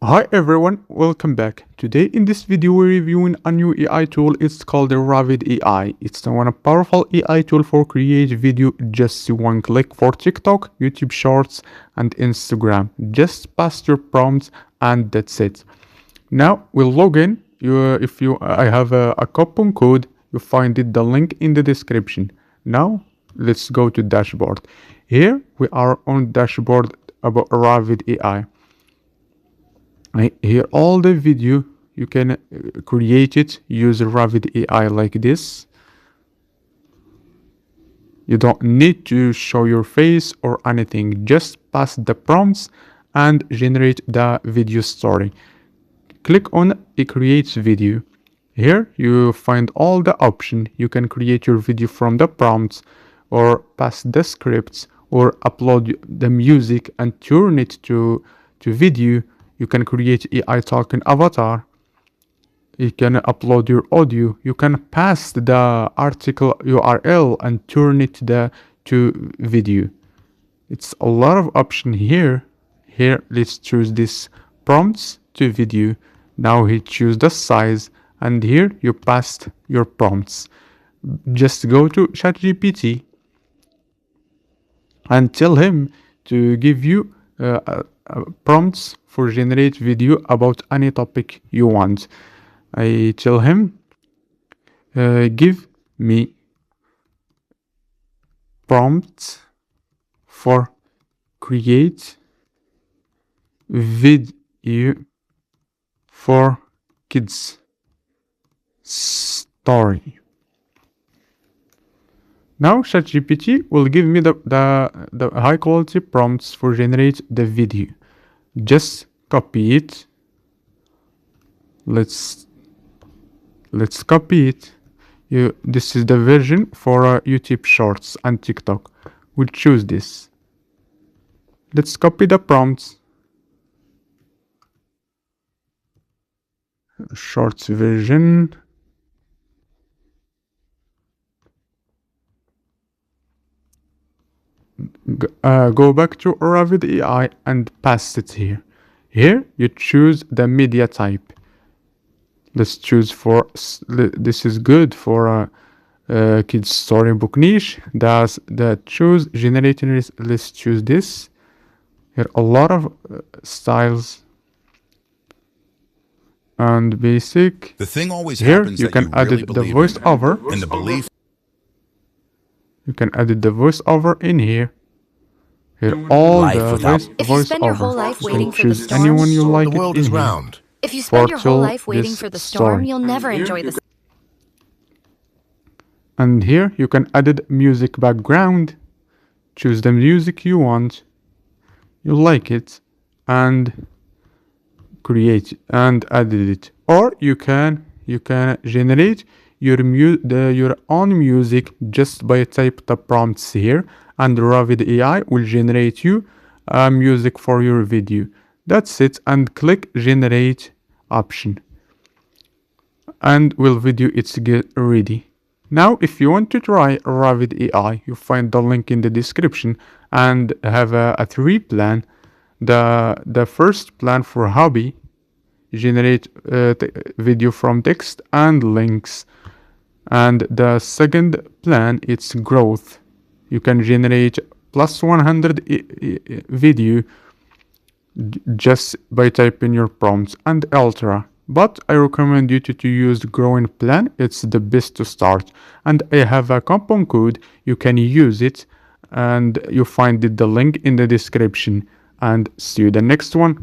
Hi everyone, welcome back. Today in this video we're reviewing a new AI tool. It's called the Revid AI. It's one powerful AI tool for create video just one click for TikTok, YouTube Shorts and Instagram. Just pass your prompts and that's it. Now we'll log in. I have a coupon code. You find the link in the description. Now let's go to dashboard. Here we are on dashboard about Revid AI. Here all the video you can create it, use Revid AI like this. You don't need to show your face or anything, just pass the prompts and generate the video story. Click on it creates video. Here you find all the options. You can create your video from the prompts or pass the scripts or upload the music and turn it to video. You can create AI talking avatar. You can upload your audio. You can pass the article URL and turn it to video. It's a lot of option here. Here, let's choose this prompts to video. Now he choose the size, and here you passed your prompts. Just go to ChatGPT and tell him to give you prompts for generate video about any topic you want. I tell him give me prompts for create video for kids story. Now ChatGPT will give me the high quality prompts for generate the video. Just copy it. Let's copy it. This is the version for YouTube Shorts and TikTok. We'll choose this. Let's copy the prompts. Shorts version. Go back to Revid AI and paste it here. Here you choose the media type. Let's choose for this is good for kids storybook niche. That's the choose generating. Let's choose this. Here a lot of styles and basic. The thing always Here happens you that can you add really the believe voiceover. in the belief. You can edit the voiceover in here. Here all Life the without- If you spend your whole voiceover. life waiting So for the choose storm, anyone you like The world it is in here. round. If you spend your whole Tell life waiting this for the storm, story. you'll never enjoy the And here you can edit music background. Choose the music you want. You like it and create and edit it. Or you can generate your own music just by type the prompts here, and Revid AI will generate you music for your video. That's it, and click generate option and will video it's get ready. Now if you want to try Revid AI, you find the link in the description and have a 3 plan. The first plan for hobby, generate video from text and links, and the second plan it's growth. You can generate plus 100 video just by typing your prompts, and ultra. But I recommend you to use the growing plan. It's the best to start, and I have a coupon code. You can use it and you find the link in the description, and see you the next one.